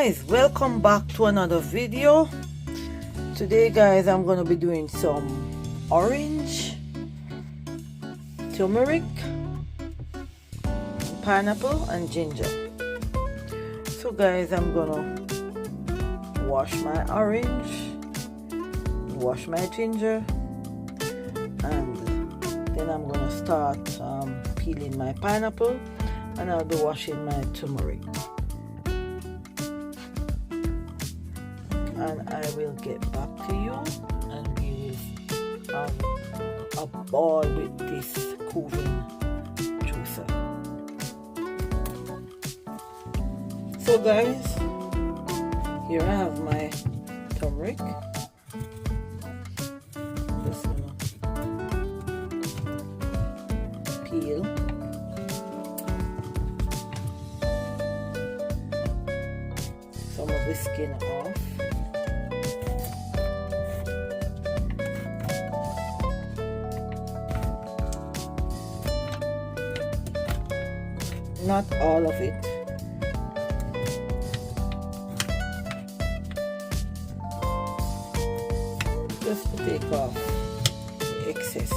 guys, welcome back to another video. Today guys, I'm gonna be doing some orange, turmeric, pineapple and ginger. So guys, I'm gonna wash my orange, wash my ginger, and then I'm gonna start peeling my pineapple, and I'll be washing my turmeric. And I will get back to you, and we will have a ball with this cooling juicer. So guys, here I have my turmeric. Just gonna peel. Some of the skin off. Not all of it. Just to take off the excess.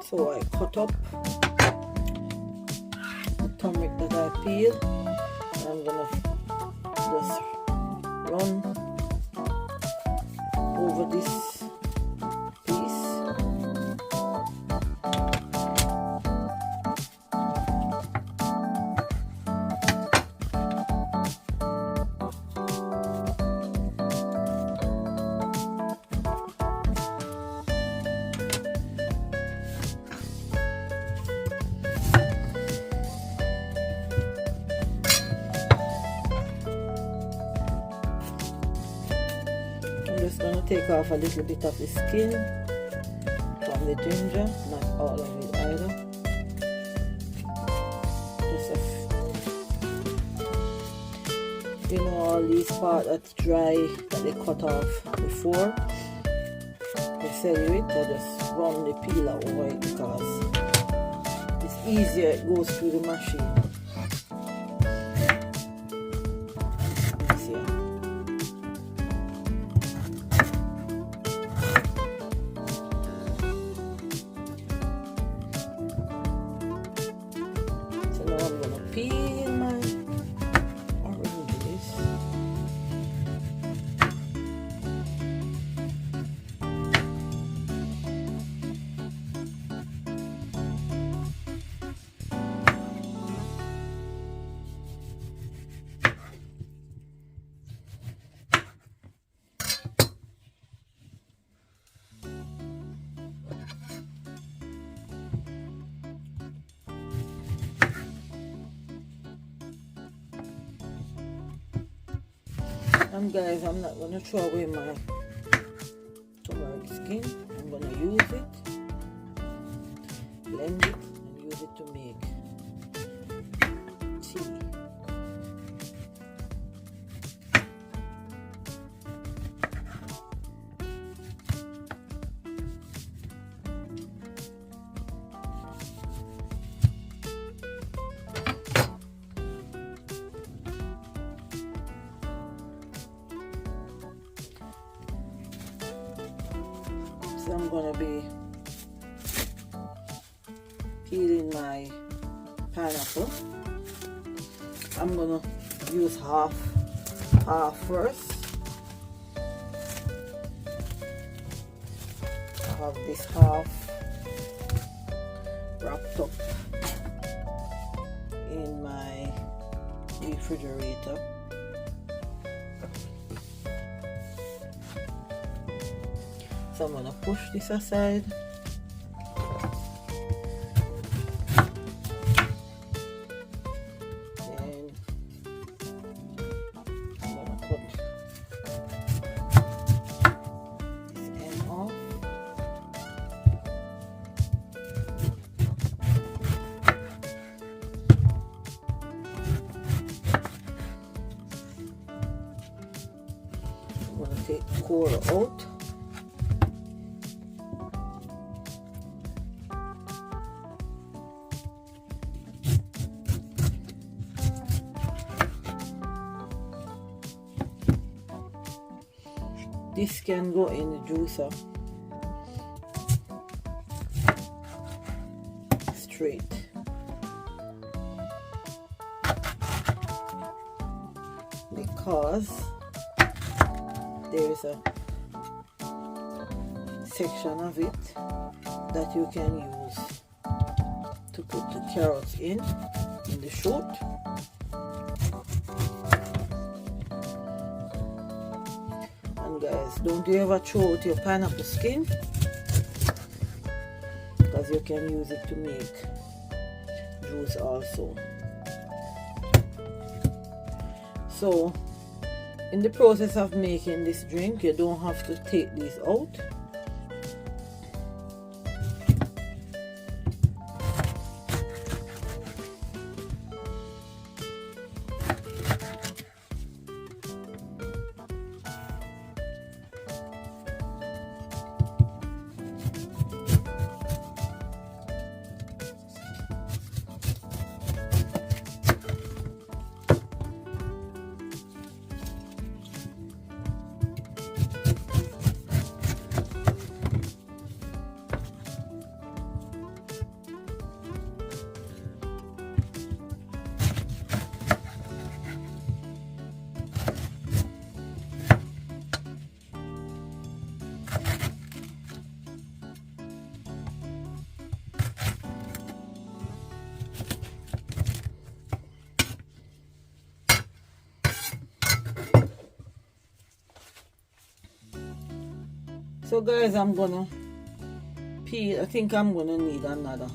So I cut up the turmeric that I peeled, and I'm gonna just run over this piece. I'm just going to take off a little bit of the skin from the ginger, not all of it either. Just you know, all these parts that's dry that they cut off before they sell you it, I just run the peeler over it because it's easier, it goes through the machine. Peel my oranges. And guys, I'm not going to throw away my turmeric skin. I'm going to use it, blend it, and use it to make tea. So I'm gonna be peeling my pineapple. I'm gonna use half first. I have this half wrapped up in my refrigerator. So I'm gonna push this aside core out. This can go in the juicer straight. Because there is a section of it that you can use to put the carrots in the shoot. And guys, don't you ever throw out your pineapple skin, because you can use it to make juice also. So in the process of making this drink, you don't have to take these out. So guys, I'm gonna peel. I think I'm gonna need another,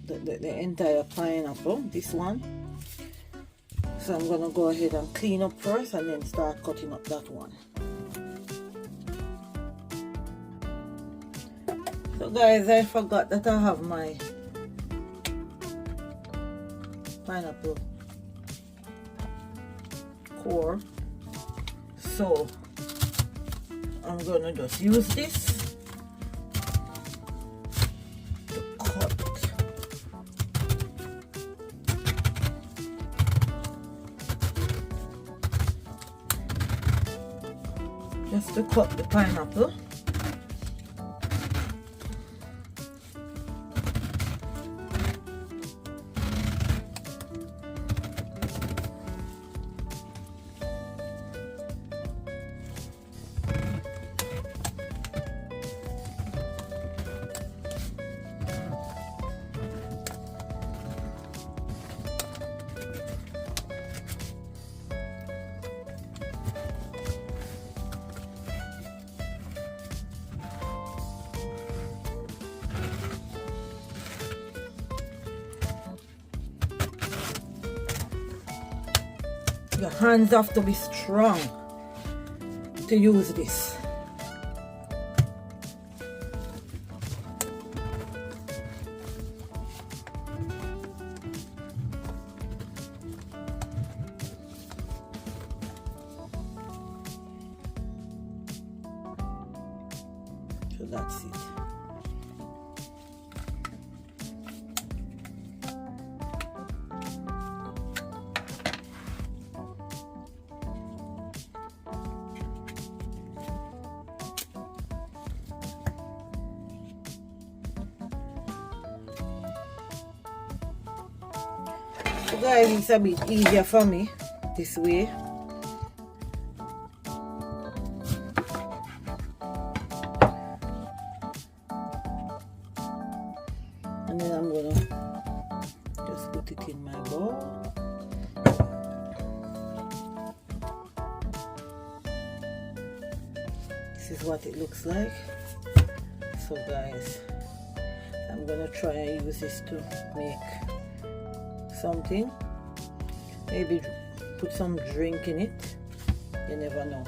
the entire pineapple, this one. So I'm gonna go ahead and clean up first and then start cutting up that one. So guys, I forgot that I have my pineapple core. So I'm gonna just use this to cut. Just to cut the pineapple. Your hands have to be strong to use this. So that's it. So guys, it's a bit easier for me this way. And then I'm gonna just put it in my bowl. This is what it looks like. So guys, I'm gonna try and use this to make something, maybe put some drink in it, you never know.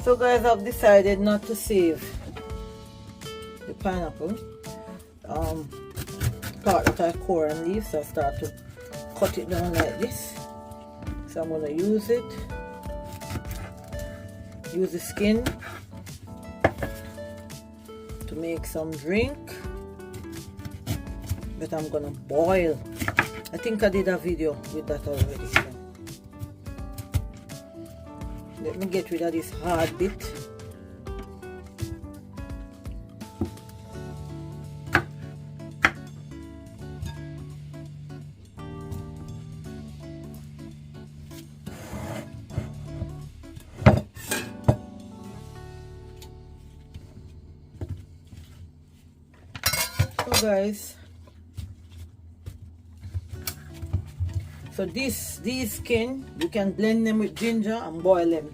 So guys, I've decided not to save the pineapple part that I core and leave, so I start to cut it down like this. So I'm going to use it. Use the skin to make some drink. But I'm going to boil. I think I did a video with that already. So let me get rid of this hard bit. So guys, so these skin, you can blend them with ginger and boil them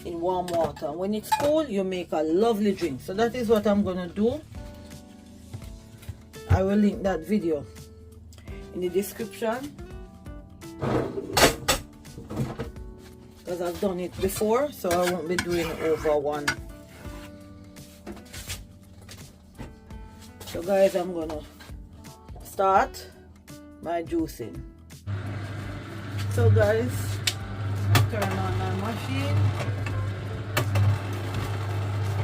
in warm water. When it's cold, you make a lovely drink. So that is what I'm gonna do. I will link that video in the description, because I've done it before, so I won't be doing over one. So guys, I'm gonna start my juicing. So guys, turn on my machine.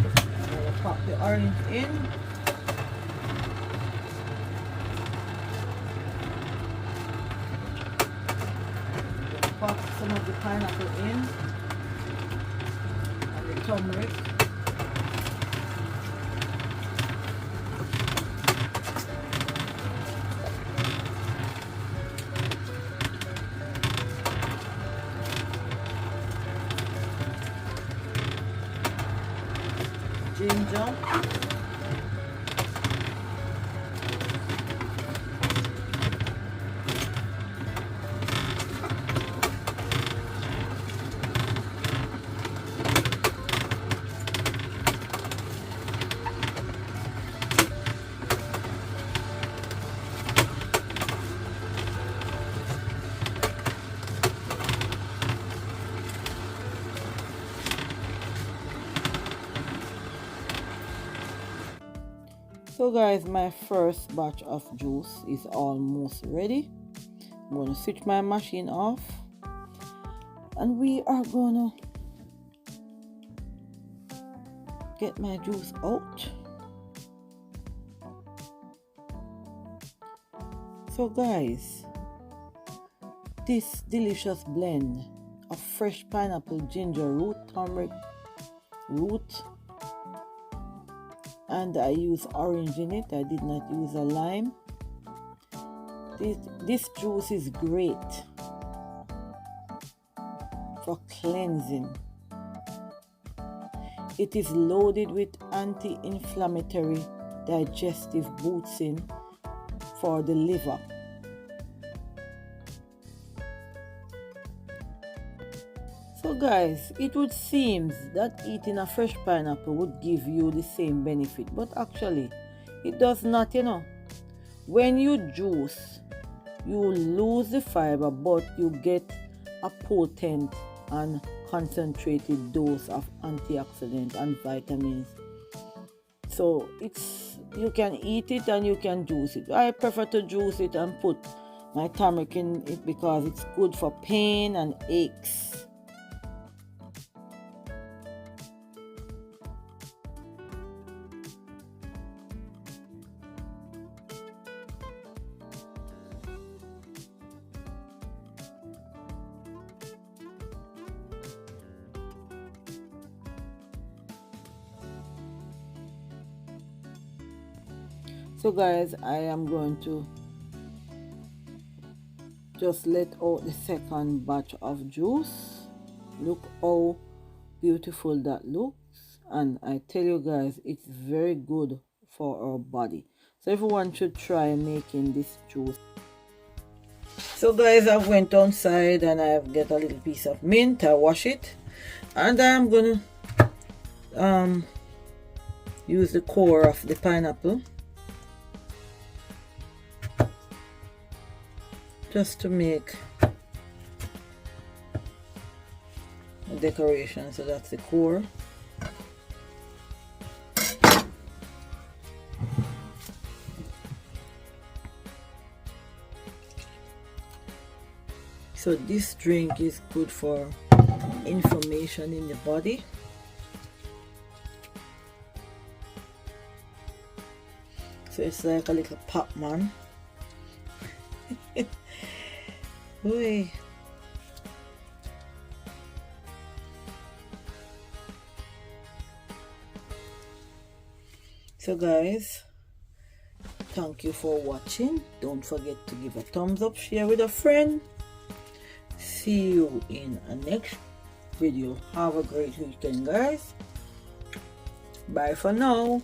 I'm gonna pop the orange in. Pop some of the pineapple in, and the turmeric. Ginger, So guys, my first batch of juice is almost ready. I'm going to switch my machine off, and we are going to get my juice out. So guys, this delicious blend of fresh pineapple, ginger root, turmeric root, and I use orange in it. I did not use a lime. This juice is great for cleansing. It is loaded with anti-inflammatory digestive boosting for the liver. So guys, it would seem that eating a fresh pineapple would give you the same benefit, but actually it does not, you know. When you juice, you lose the fiber, but you get a potent and concentrated dose of antioxidant and vitamins. So you can eat it and you can juice it. I prefer to juice it and put my turmeric in it because it's good for pain and aches. So guys, I am going to just let out the second batch of juice. Look how beautiful that looks, and I tell you guys, it's very good for our body. So everyone should try making this juice. So guys, I went outside and I've got a little piece of mint. I wash it, and I'm gonna use the core of the pineapple just to make a decoration. So that's the core. So this drink is good for inflammation in the body. So it's like a little pop, man. Ooh. So guys, thank you for watching. Don't forget to give a thumbs up, share with a friend. See you in a next video. Have a great weekend, guys. Bye for now.